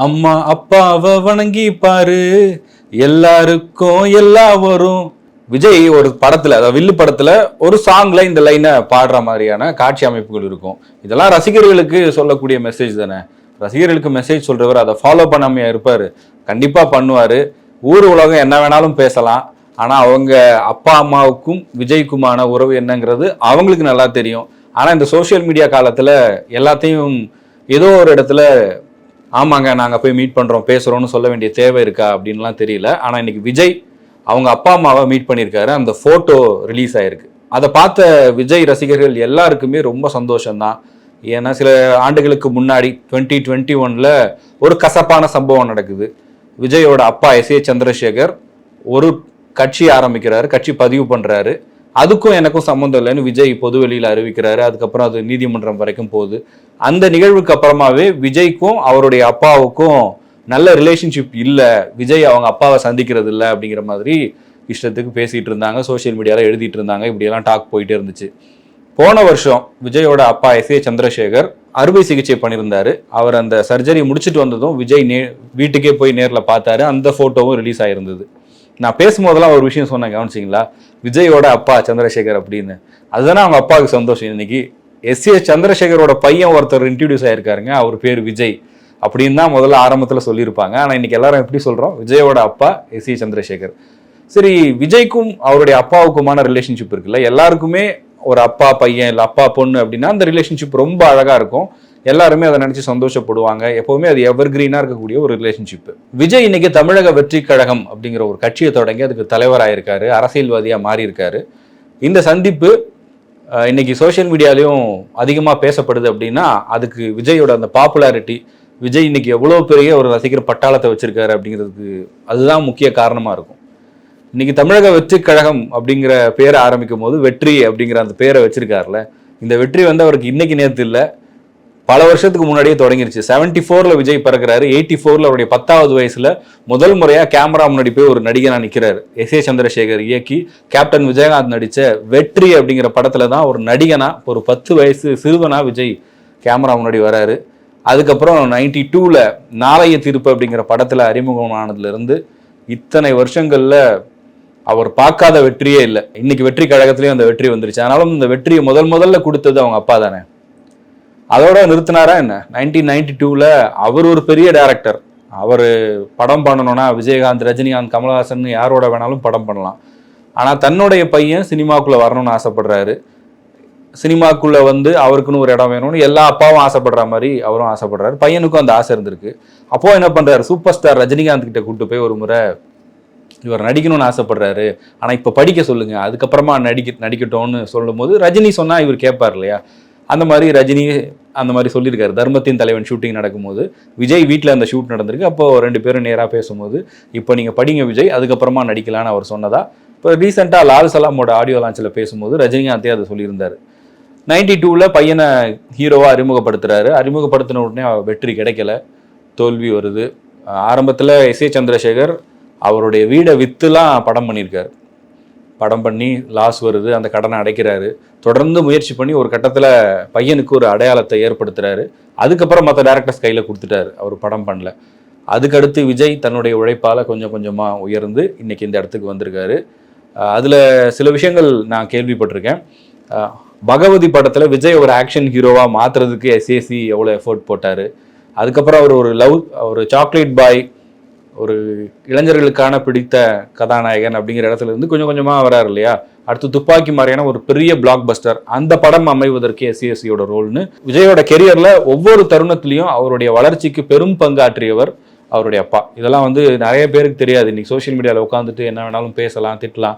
அம்மா அப்பாவை வணங்கி பாரு, எல்லாருக்கும் எல்லாம் வரும். விஜய் ஒரு படத்துல, அதாவது வில்லு படத்துல ஒரு சாங்ல இந்த லைனை பாடுற மாதிரியான காட்சி அமைப்புகள் இருக்கும். இதெல்லாம் ரசிகர்களுக்கு சொல்லக்கூடிய மெசேஜ் தானே. ரசிகர்களுக்கு மெசேஜ் சொல்றவர் அதை ஃபாலோ பண்ணாமையா இருப்பாரு? கண்டிப்பா பண்ணுவாரு. ஊர் உலகம் என்ன வேணாலும் பேசலாம், ஆனா அவங்க அப்பா அம்மாவுக்கும் விஜய்க்குமான உறவு என்னங்கிறது அவங்களுக்கு நல்லா தெரியும். ஆனா இந்த சோசியல் மீடியா காலத்துல எல்லாத்தையும் ஏதோ ஒரு இடத்துல ஆமாங்க நாங்கள் போய் மீட் பண்ணுறோம் பேசுகிறோன்னு சொல்ல வேண்டிய தேவை இருக்கா அப்படின்லாம் தெரியல. ஆனால் இன்னைக்கு விஜய் அவங்க அப்பா அம்மாவை மீட் பண்ணியிருக்காரு. அந்த ஃபோட்டோ ரிலீஸ் ஆயிருக்கு. அதை பார்த்த விஜய் ரசிகர்கள் எல்லாருக்குமே ரொம்ப சந்தோஷம்தான். ஏன்னா சில ஆண்டுகளுக்கு முன்னாடி 2021 ஒரு கசப்பான சம்பவம் நடக்குது. விஜயோட அப்பா S.A. சந்திரசேகர் ஒரு கட்சி ஆரம்பிக்கிறாரு, கட்சி பதிவு பண்ணுறாரு. அதுக்கும் எனக்கும் சம்மந்தம் இல்லைன்னு விஜய் பொது வெளியில் அறிவிக்கிறாரு. அதுக்கப்புறம் அது நீதிமன்றம் வரைக்கும் போகுது. அந்த நிகழ்வுக்கு அப்புறமாவே விஜய்க்கும் அவருடைய அப்பாவுக்கும் நல்ல ரிலேஷன்ஷிப் இல்லை, விஜய் அவங்க அப்பாவை சந்திக்கிறது இல்லை அப்படிங்கிற மாதிரி இஷ்டத்துக்கு பேசிட்டு இருந்தாங்க, சோசியல் மீடியாவில் எழுதிட்டு இருந்தாங்க. இப்படியெல்லாம் டாக் போயிட்டே இருந்துச்சு. போன வருஷம் விஜயோட அப்பா S.A. சந்திரசேகர் அறுவை சிகிச்சை பண்ணியிருந்தாரு. அவர் அந்த சர்ஜரி முடிச்சுட்டு வந்ததும் விஜய் வீட்டுக்கே போய் நேரில் பார்த்தாரு. அந்த ஃபோட்டோவும் ரிலீஸ் ஆயிருந்தது. நான் பேசும்போதெல்லாம் ஒரு விஷயம் சொன்னேன், கவனிச்சிங்களா? விஜயோட அப்பா சந்திரசேகர் அப்படின்னு. அதுதானே அவங்க அப்பாவுக்கு சந்தோஷம். இன்னைக்கு S.A. சந்திரசேகரோட பையன் ஒருத்தர் இன்ட்ரடியூஸ் ஆயிருக்காருங்க, அவர் பேர் விஜய் அப்படின்னு தான் முதல்ல ஆரம்பத்தில் சொல்லியிருப்பாங்க. ஆனால் இன்னைக்கு எல்லாரும் எப்படி சொல்றோம், விஜயோட அப்பா S.A. சந்திரசேகர். சரி, விஜய்க்கும் அவருடைய அப்பாவுக்குமான ரிலேஷன்ஷிப் இருக்குல்ல, எல்லாருக்குமே ஒரு அப்பா பையன் இல்லை அப்பா பொண்ணு அப்படின்னா அந்த ரிலேஷன்ஷிப் ரொம்ப அழகா இருக்கும். எல்லாருமே அதை நினைச்சு சந்தோஷப்படுவாங்க. எப்பவுமே அது எவர் கிரீனா இருக்கக்கூடிய ஒரு ரிலேஷன்ஷிப். விஜய் இன்னைக்கு தமிழக வெற்றி கழகம் அப்படிங்கிற ஒரு கட்சியை தொடங்கி அதுக்கு தலைவராயிருக்காரு, அரசியல்வாதியா மாறி இருக்காரு. இந்த சந்திப்பு இன்னைக்கு சோசியல் மீடியாலையும் அதிகமா பேசப்படுது. அப்படின்னா அதுக்கு விஜயோட அந்த பாப்புலாரிட்டி, விஜய் இன்னைக்கு எவ்வளவு பெரிய ஒரு ரசிகர் பட்டாளத்தை வச்சிருக்காரு அப்படிங்கிறதுக்கு அதுதான் முக்கிய காரணமா இருக்கும். இன்னைக்கு தமிழக வெற்றி கழகம் அப்படிங்கிற பேரை ஆரம்பிக்கும் போது வெற்றி அப்படிங்கிற அந்த பேரை வச்சிருக்காருல, இந்த வெற்றி அவருக்கு இன்னைக்கு நேரத்து இல்லை, பல வருஷத்துக்கு முன்னாடியே தொடங்கிருச்சு. 74 விஜய் பிறக்கிறாரு. 84 அவருடைய 10வது வயசுல முதல் முறையா கேமரா முன்னாடி போய் ஒரு நடிகனா நிக்கிறாரு. S.A. சந்திரசேகர் இயக்கி கேப்டன் விஜயகாந்த் நடிச்ச வெற்றி அப்படிங்கிற படத்துல தான் ஒரு நடிகனா, ஒரு 10 வயசு சிறுவனா விஜய் கேமரா முன்னாடி வராரு. அதுக்கப்புறம் 92 நாளைய தீர்ப்பு அப்படிங்கிற படத்துல அறிமுகமானதுல இருந்து இத்தனை வருஷங்கள்ல அவர் பார்க்காத வெற்றியே இல்லை. இன்னைக்கு வெற்றி கழகத்திலயும் அந்த வெற்றி வந்துருச்சு. ஆனாலும் இந்த வெற்றியை முதல்ல கொடுத்தது அவங்க அப்பா தானே. அதோட நிறுத்தினாரா என்ன? 1992 அவர் ஒரு பெரிய டைரக்டர். அவர் படம் பண்ணணும்னா விஜயகாந்த், ரஜினிகாந்த், கமல்ஹாசன் யாரோட வேணாலும் படம் பண்ணலாம். ஆனால் தன்னுடைய பையன் சினிமாக்குள்ளே வரணும்னு ஆசைப்படுறாரு. சினிமாக்குள்ளே அவருக்குன்னு ஒரு இடம் வேணும்னு எல்லா அப்பாவும் ஆசைப்படுற மாதிரி அவரும் ஆசைப்படுறாரு. பையனுக்கும் அந்த ஆசை இருந்திருக்கு. அப்போ என்ன பண்ணுறாரு, சூப்பர் ஸ்டார் ரஜினிகாந்த் கிட்ட கூப்பிட்டு போய் ஒரு முறை இவர் நடிக்கணும்னு ஆசைப்படுறாரு, ஆனால் இப்போ படிக்க சொல்லுங்க, அதுக்கப்புறமா நடிக்கட்டும்னு சொல்லும் போது ரஜினி சொன்னால் இவர் கேட்பார் இல்லையா? அந்த மாதிரி ரஜினி அந்த மாதிரி சொல்லியிருக்காரு. தர்மத்தின் தலைவன் ஷூட்டிங் நடக்கும்போது விஜய் வீட்டில் அந்த ஷூட் நடந்திருக்கு. அப்போ 2 பேரும் நேராக பேசும்போது இப்போ நீங்கள் படிங்க விஜய், அதுக்கப்புறமா நடிக்கலான்னு அவர் சொன்னதா. இப்போ ரீசெண்டாக லால் சலாமோட ஆடியோ லான்ச்சில் பேசும்போது ரஜினிகாந்தே அதை சொல்லியிருந்தார். 92 பையனை ஹீரோவாக அறிமுகப்படுத்துறாரு. அறிமுகப்படுத்தின உடனே வெற்றி கிடைக்கல, தோல்வி வருது. ஆரம்பத்தில் S.A. சந்திரசேகர் அவருடைய வீடை வித்துலாம் படம் பண்ணியிருக்காரு. படம் பண்ணி லாஸ் வருது, அந்த கடனை அடைக்கிறாரு. தொடர்ந்து முயற்சி பண்ணி ஒரு கட்டத்தில் பையனுக்கு ஒரு அடையாளத்தை ஏற்படுத்துறாரு. அதுக்கப்புறம் மற்ற டேரக்டர்ஸ் கையில் கொடுத்துட்டாரு, அவர் படம் பண்ணல. அதுக்கடுத்து விஜய் தன்னுடைய உழைப்பால் கொஞ்சம் கொஞ்சமாக உயர்ந்து இன்னைக்கு இந்த இடத்துக்கு வந்திருக்காரு. அதில் சில விஷயங்கள் நான் கேள்விப்பட்டிருக்கேன். பகவதி படத்தில் விஜய் ஒரு ஆக்ஷன் ஹீரோவாக மாற்றுறதுக்கு S.A.C எவ்வளோ எஃபோர்ட் போட்டார். அதுக்கப்புறம் அவர் ஒரு சாக்லேட் பாய், ஒரு இளைஞர்களுக்கான பிடித்த கதாநாயகன் அப்படிங்கிற இடத்துல இருந்து கொஞ்சம் கொஞ்சமாக வராரு இல்லையா? அடுத்து துப்பாக்கி மாதிரியான ஒரு பெரிய பிளாக் பஸ்டர், அந்த படம் அமைவதற்கு S.A.C.யோட ரோல்னு விஜயோட கெரியர்ல ஒவ்வொரு தருணத்திலையும் அவருடைய வளர்ச்சிக்கு பெரும் பங்காற்றியவர் அவருடைய அப்பா. இதெல்லாம் நிறைய பேருக்கு தெரியாது. இன்னைக்கு சோசியல் மீடியாவில் உட்காந்துட்டு என்ன வேணாலும் பேசலாம், திட்டலாம்,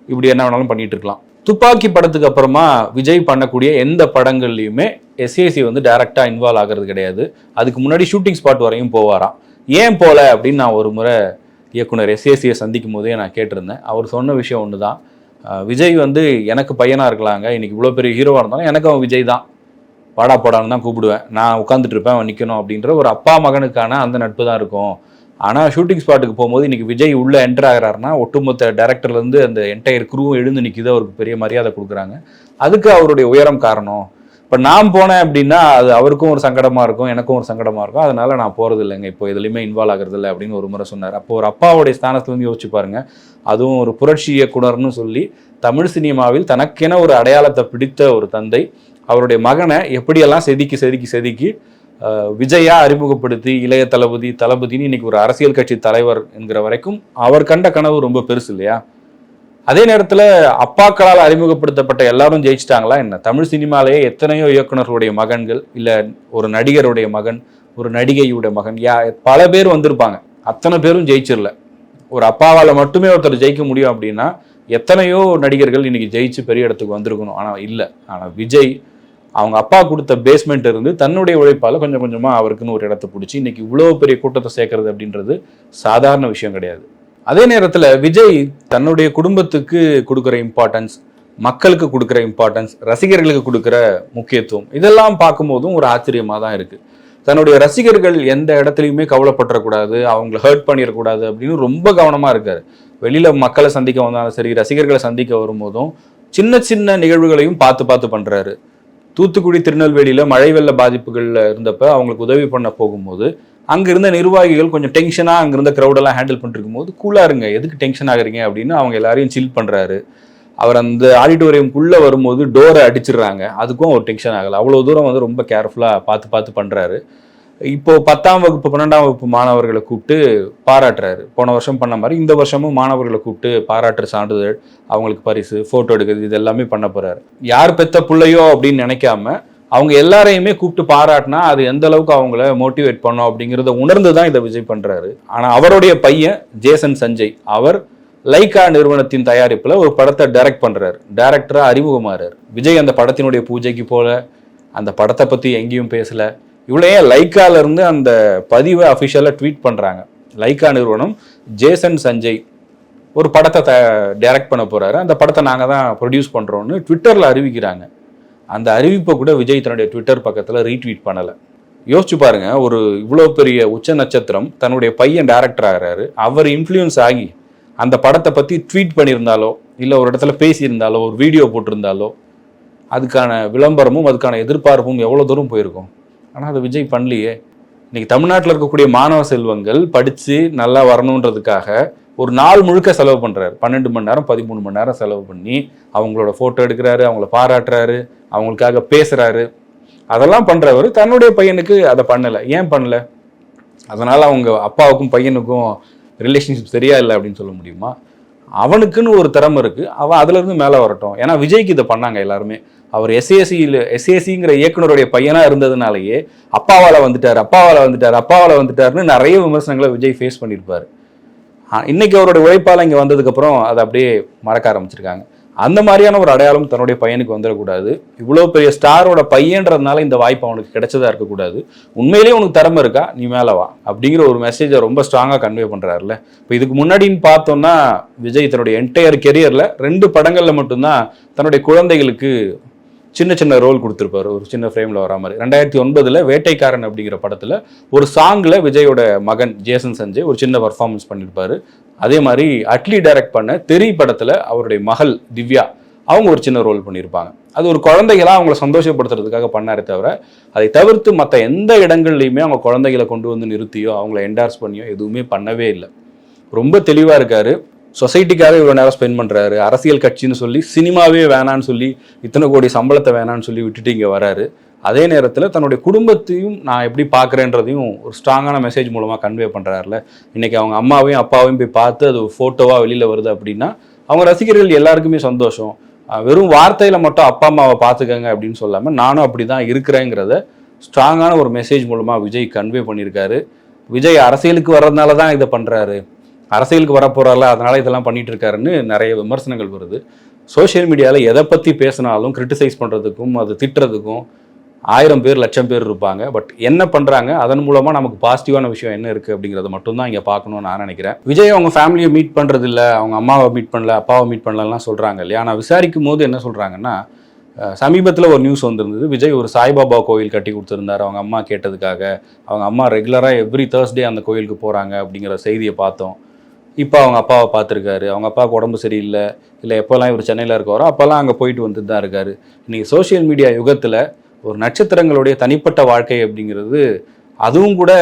இப்படி என்ன வேணாலும் பண்ணிட்டு இருக்கலாம். துப்பாக்கி படத்துக்கு அப்புறமா விஜய் பண்ணக்கூடிய எந்த படங்கள்லையுமே S.A.C டைரக்டா இன்வால்வ் ஆகிறது கிடையாது. அதுக்கு முன்னாடி ஷூட்டிங் ஸ்பாட் வரையும் போவாராம். ஏன் போல அப்படின்னு நான் ஒரு முறை இயக்குனர் S.A.C சந்திக்கும் போதே நான் கேட்டிருந்தேன். அவர் சொன்ன விஷயம் ஒன்று தான், விஜய் எனக்கு பையனாக இருக்கலாங்க, இன்னைக்கு இவ்வளோ பெரிய ஹீரோவாக இருந்தாலும் எனக்கு அவன் விஜய் தான், வாடா போடான்னு தான் கூப்பிடுவேன், நான் உட்காந்துட்டு இருப்பேன், அவன் நிற்கணும் அப்படின்ற ஒரு அப்பா மகனுக்கான அந்த நட்பு தான் இருக்கும். ஆனால் ஷூட்டிங் ஸ்பாட்டுக்கு போகும்போது இன்னைக்கு விஜய் உள்ளே என்டர் ஆகிறாருன்னா ஒட்டுமொத்த டேரக்டர்லேருந்து அந்த என்டையர் குரூவும் எழுந்து நிற்கிது, அவருக்கு பெரிய மரியாதை கொடுக்குறாங்க. அதுக்கு அவருடைய உயரம் காரணம். இப்போ நான் போனேன் அப்படின்னா அது அவருக்கும் ஒரு சங்கடமாக இருக்கும், எனக்கும் ஒரு சங்கடமாக இருக்கும். அதனால நான் போகிறது இல்லைங்க, இப்போ எதுலையுமே இன்வால்வ் ஆகிறது இல்லை அப்படின்னு ஒரு முறை சொன்னார். அப்போ ஒரு அப்பாவுடைய ஸ்தானத்துலேருந்து யோசிச்சு பாருங்க. அதுவும் ஒரு புரட்சி இயக்குனர்னு சொல்லி தமிழ் சினிமாவில் தனக்கென ஒரு அடையாளத்தை பிடித்த ஒரு தந்தை அவருடைய மகனை எப்படியெல்லாம் செதுக்கி விஜயா அறிமுகப்படுத்தி இளைய தளபதினு இன்னைக்கு ஒரு அரசியல் கட்சி தலைவர் என்கிற வரைக்கும் அவர் கண்ட கனவு ரொம்ப பெருசு இல்லையா? அதே நேரத்தில் அப்பாக்களால் அறிமுகப்படுத்தப்பட்ட எல்லாரும் ஜெயிச்சிட்டாங்களா என்ன? தமிழ் சினிமாலேயே எத்தனையோ இயக்குனர்களுடைய மகன்கள், இல்லை ஒரு நடிகருடைய மகன், ஒரு நடிகையுடைய மகன், பல பேர் வந்திருப்பாங்க. அத்தனை பேரும் ஜெயிச்சிடல. ஒரு அப்பாவால் மட்டுமே ஒருத்தர் ஜெயிக்க முடியும் அப்படின்னா எத்தனையோ நடிகர்கள் இன்னைக்கு ஜெயிச்சு பெரிய இடத்துக்கு வந்திருக்கணும். ஆனால் இல்லை. ஆனால் விஜய் அவங்க அப்பா கொடுத்த பேஸ்மெண்ட் இருந்து தன்னுடைய உழைப்பால் கொஞ்சம் கொஞ்சமாக அவருக்குன்னு ஒரு இடத்தை பிடிச்சி இன்னைக்கு இவ்வளோ பெரிய கூட்டத்தை சேர்க்கறது அப்படின்றது சாதாரண விஷயம் கிடையாது. அதே நேரத்தில் விஜய் தன்னுடைய குடும்பத்துக்கு கொடுக்குற இம்பார்ட்டன்ஸ், மக்களுக்கு கொடுக்குற இம்பார்ட்டன்ஸ், ரசிகர்களுக்கு கொடுக்குற முக்கியத்துவம், இதெல்லாம் பார்க்கும்போதும் ஒரு ஆச்சரியமாக தான் இருக்குது. தன்னுடைய ரசிகர்கள் எந்த இடத்துலையுமே கவலைப்பட்டுறக்கூடாது, அவங்களை ஹர்ட் பண்ணிடக்கூடாது அப்படின்னு ரொம்ப கவனமாக இருக்காரு. வெளியில் மக்களை சந்திக்க வந்தாலும் சரி, ரசிகர்களை சந்திக்க வரும்போதும் சின்ன சின்ன நிகழ்வுகளையும் பார்த்து பண்ணுறாரு. தூத்துக்குடி திருநெல்வேலியில் மழை வெள்ள பாதிப்புகளில் இருந்தப்ப அவங்களுக்கு உதவி பண்ண போகும்போது அங்கே இருந்த நிர்வாகிகள் கொஞ்சம் டென்ஷனாக அங்கே இருந்த க்ரௌடெல்லாம் ஹேண்டில் பண்ணிருக்கும் போது கூலாக இருங்க, எதுக்கு டென்ஷன் ஆகுறீங்க அப்படின்னு அவங்க எல்லாரையும் சில் பண்ணுறாரு. அவர் அந்த ஆடிட்டோரியம்குள்ளே வரும்போது டோரை அடிச்சிடுறாங்க, அதுக்கும் அவர் டென்ஷன் ஆகலை. அவ்வளோ தூரம் வந்து ரொம்ப கேர்ஃபுல்லாக பார்த்து பண்ணுறாரு. இப்போது 10ஆம் வகுப்பு 12ஆம் வகுப்பு மாணவர்களை கூப்பிட்டு பாராட்டுறாரு. போன வருஷம் பண்ண மாதிரி இந்த வருஷமும் மாணவர்களை கூப்பிட்டு பாராட்டுற சான்றிதழ், அவங்களுக்கு பரிசு, ஃபோட்டோ எடுக்கிறது, இது எல்லாமே பண்ண போகிறாரு. யார் பெத்த பிள்ளையோ அப்படின்னு நினைக்காம அவங்க எல்லாரையுமே கூப்பிட்டு பாராட்டினா அது எந்த அளவுக்கு அவங்கள மோட்டிவேட் பண்ணும் அப்படிங்கிறத உணர்ந்து தான் இதை விஜய் பண்ணுறாரு. ஆனால் அவருடைய பையன் ஜேசன் சஞ்சய், அவர் லைகா நிறுவனத்தின் தயாரிப்பில் ஒரு படத்தை டைரக்ட் பண்ணுறாரு. டைரக்டராக அறிமுகமாறாரு. விஜய் அந்த படத்தினுடைய பூஜைக்கு போல, அந்த படத்தை பற்றி எங்கேயும் பேசலை. இவ்வளோ லைக்காலேருந்து அந்த பதிவை அஃபிஷியலாக ட்வீட் பண்ணுறாங்க. லைகா நிறுவனம் ஜேசன் சஞ்சய் ஒரு படத்தை டைரக்ட் பண்ண போகிறாரு, அந்த படத்தை நாங்கள் தான் ப்ரொடியூஸ் பண்ணுறோன்னு ட்விட்டரில் அறிவிக்கிறாங்க. அந்த அறிவிப்பை கூட விஜய் தன்னுடைய ட்விட்டர் பக்கத்தில் ரீட்வீட் பண்ணலை. யோசிச்சு பாருங்க, ஒரு இவ்வளோ பெரிய உச்ச நட்சத்திரம் தன்னுடைய பையன் டைரக்டர் ஆகிறாரு. அவர் இன்ஃப்ளூயன்ஸ் ஆகி அந்த படத்தை பற்றி ட்வீட் பண்ணியிருந்தாலோ, இல்லை ஒரு இடத்துல பேசியிருந்தாலோ, ஒரு வீடியோ போட்டிருந்தாலோ அதுக்கான விளம்பரமும் அதுக்கான எதிர்பார்ப்பும் எவ்வளோ தூரம் போயிருக்கும். ஆனால் அது விஜய் பண்ணலையே. இன்னைக்கு தமிழ்நாட்டில் இருக்கக்கூடிய மாணவ செல்வங்கள் படித்து நல்லா வரணுன்றதுக்காக ஒரு நாள் முழுக்க செலவு பண்ணுறாரு. 12 மணி நேரம் 13 மணி நேரம் செலவு பண்ணி அவங்களோட ஃபோட்டோ எடுக்கிறாரு, அவங்கள பாராட்டுறாரு, அவங்களுக்காக பேசுகிறாரு. அதெல்லாம் பண்ணுறவர் தன்னுடைய பையனுக்கு அதை பண்ணலை. ஏன் பண்ணலை? அதனால் அவங்க அப்பாவுக்கும் பையனுக்கும் ரிலேஷன்ஷிப் சரியா இல்லை அப்படின்னு சொல்ல முடியுமா? அவனுக்குன்னு ஒரு திறமை இருக்குது, அவன் அதுலேருந்து மேலே வரட்டும். ஏன்னா விஜய்க்கு இதை பண்ணாங்க எல்லாருமே. அவர் எஸ்ஏசிங்கிற இயக்குனருடைய பையனாக இருந்ததுனாலேயே அப்பாவால் வந்துட்டாருன்னு நிறைய விமர்சனங்களை விஜய் ஃபேஸ் பண்ணியிருப்பார். இன்னைக்கு அவருடைய உழைப்பால் இங்கே வந்ததுக்கப்புறம் அதை அப்படியே மறக்க ஆரம்பிச்சிருக்காங்க. அந்த மாதிரியான ஒரு அடையாளம் தன்னுடைய பையனுக்கு வந்துடக்கூடாது. இவ்வளோ பெரிய ஸ்டாரோட பையன்றதுனால இந்த வாய்ப்பு அவனுக்கு கிடைச்சதா இருக்கக்கூடாது. உண்மையிலேயே உனக்கு திறமை இருக்கா, நீ மேலே வா அப்படிங்கிற ஒரு மெசேஜை ரொம்ப ஸ்ட்ராங்காக கன்வே பண்ணுறாருல. இப்போ இதுக்கு முன்னாடின்னு பார்த்தோம்னா விஜய் தன்னுடைய என்டையர் கெரியரில் 2 படங்களில் மட்டும்தான் தன்னுடைய குழந்தைகளுக்கு சின்ன சின்ன ரோல் கொடுத்துருப்பாரு, ஒரு சின்ன ஃப்ரேமில் வரா மாதிரி. 2009 வேட்டைக்காரன் அப்படிங்கிற படத்தில் ஒரு சாங்கில் விஜயோட மகன் ஜேசன் சஞ்சய் ஒரு சின்ன பர்ஃபார்மன்ஸ் பண்ணியிருப்பாரு. அதே மாதிரி அட்லி டைரக்ட் பண்ண தெரி படத்தில் அவருடைய மகள் திவ்யா அவங்க ஒரு சின்ன ரோல் பண்ணியிருப்பாங்க. அது ஒரு குழந்தைகளாக அவங்கள சந்தோஷப்படுத்துறதுக்காக பண்ணாரே தவிர அதை தவிர்த்து மற்ற எந்த இடங்கள்லையுமே அவங்க குழந்தைகளை கொண்டு வந்து நிறுத்தியோ அவங்கள என்டார்ஸ் பண்ணியோ எதுவுமே பண்ணவே இல்லை. ரொம்ப தெளிவாக இருக்காரு. சொசைட்டிக்காக இவ்வளோ நேரம் ஸ்பெண்ட் பண்ணுறாரு. அரசியல் கட்சின்னு சொல்லி சினிமாவே வேணான்னு சொல்லி இத்தனை கோடி சம்பளத்தை வேணான்னு சொல்லி விட்டுட்டு இங்கே வராரு. அதே நேரத்தில் தன்னுடைய குடும்பத்தையும் நான் எப்படி பார்க்குறேன்றதையும் ஒரு ஸ்ட்ராங்கான மெசேஜ் மூலமாக கன்வே பண்ணுறாருல. இன்றைக்கி அவங்க அம்மாவையும் அப்பாவையும் போய் பார்த்து அது ஃபோட்டோவாக வெளியில் வருது அப்படின்னா அவங்க ரசிகர்கள் எல்லாருக்குமே சந்தோஷம். வெறும் வார்த்தையில் மட்டும் அப்பா அம்மாவை பார்த்துக்கங்க அப்படின்னு சொல்லாமல் நானும் அப்படி தான் இருக்கிறேங்கிறத ஸ்ட்ராங்கான ஒரு மெசேஜ் மூலமாக விஜய் கன்வே பண்ணியிருக்காரு. விஜய் அரசியலுக்கு வர்றதுனால தான் இதை பண்ணுறாரு, அரசியலுக்கு வரப்போறாருல அதனால இதெல்லாம் பண்ணிட்டு இருக்காருன்னு நிறைய விமர்சனங்கள் வருது. சோஷியல் மீடியாவில் எதை பற்றி பேசினாலும் கிரிட்டிசைஸ் பண்ணுறதுக்கும் அது திட்டுறதுக்கும் 1000 பேர் 1,00,000 பேர் இருப்பாங்க. பட் என்ன பண்ணுறாங்க, அதன் மூலமாக நமக்கு பாசிட்டிவான விஷயம் என்ன இருக்குது அப்படிங்கிறத மட்டும்தான் இங்கே பார்க்கணும்னு நான் நினைக்கிறேன். விஜய் அவங்க ஃபேமிலியை மீட் பண்ணுறது இல்லை, அவங்க அம்மாவை மீட் பண்ணல, அப்பாவை மீட் பண்ணலாம் சொல்கிறாங்க இல்லையா. ஆனால் விசாரிக்கும் போது என்ன சொல்கிறாங்கன்னா, சமீபத்தில் ஒரு நியூஸ் வந்திருந்தது. விஜய் ஒரு சாய்பாபா கோயில் கட்டி கொடுத்துருந்தார் அவங்க அம்மா கேட்டதுக்காக. அவங்க அம்மா ரெகுலராக எவ்ரி தேர்ஸ்டே அந்த கோயிலுக்கு போகிறாங்க அப்படிங்கிற செய்தியை பார்த்தோம். இப்போ அவங்க அப்பாவை பார்த்துருக்காரு. அவங்க அப்பாவுக்கு உடம்பு சரியில்லை, இல்லை எப்போல்லாம் இவர் சென்னையில் இருக்காரோ அப்போல்லாம் அங்கே போயிட்டு வந்துட்டு தான் இருக்காரு. இன்றைக்கி சோஷியல் மீடியா யுகத்தில் ஒரு நட்சத்திரங்களுடைய தனிப்பட்ட வாழ்க்கை அப்படிங்கிறது அதுவும் கூட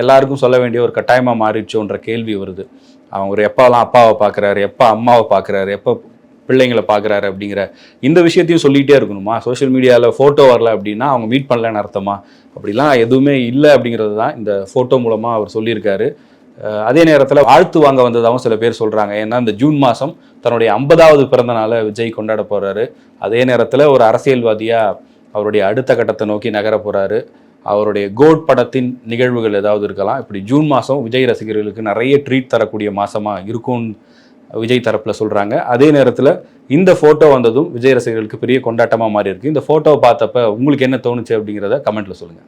எல்லாருக்கும் சொல்ல வேண்டிய ஒரு கட்டாயமாக மாறிடுச்சோன்ற கேள்வி வருது. அவர் எப்போல்லாம் அப்பாவை பார்க்குறாரு, எப்போ அம்மாவை பார்க்குறாரு, எப்போ பிள்ளைங்களை பார்க்குறாரு அப்படிங்கிற இந்த விஷயத்தையும் சொல்லிகிட்டே இருக்கணுமா? சோஷியல் மீடியாவில் ஃபோட்டோ வரல அப்படின்னா அவங்க மீட் பண்ணலன்னு அர்த்தமா? அப்படிலாம் எதுவுமே இல்லை அப்படிங்கிறது தான் இந்த ஃபோட்டோ மூலமாக அவர் சொல்லியிருக்காரு. அதே நேரத்தில் வாழ்த்து வாங்க வந்ததாகவும் சில பேர் சொல்கிறாங்க. ஏன்னா இந்த ஜூன் மாதம் தன்னுடைய 50வது பிறந்த நாளை விஜய் கொண்டாட போகிறாரு. அதே நேரத்தில் ஒரு அரசியல்வாதியாக அவருடைய அடுத்த கட்டத்தை நோக்கி நகர போகிறாரு. அவருடைய கோட் படத்தின் நிகழ்வுகள் ஏதாவது இருக்கலாம். இப்படி ஜூன் மாதம் விஜய் ரசிகர்களுக்கு நிறைய ட்ரீட் தரக்கூடிய மாதமாக இருக்கும்னு விஜய் தரப்பில் சொல்கிறாங்க. அதே நேரத்தில் இந்த ஃபோட்டோ வந்ததும் விஜய் ரசிகர்களுக்கு பெரிய கொண்டாட்டமாக மாறி இருக்குது. இந்த ஃபோட்டோவை பார்த்தப்ப உங்களுக்கு என்ன தோணுச்சு அப்படிங்கிறத கமெண்ட்டில் சொல்லுங்கள்.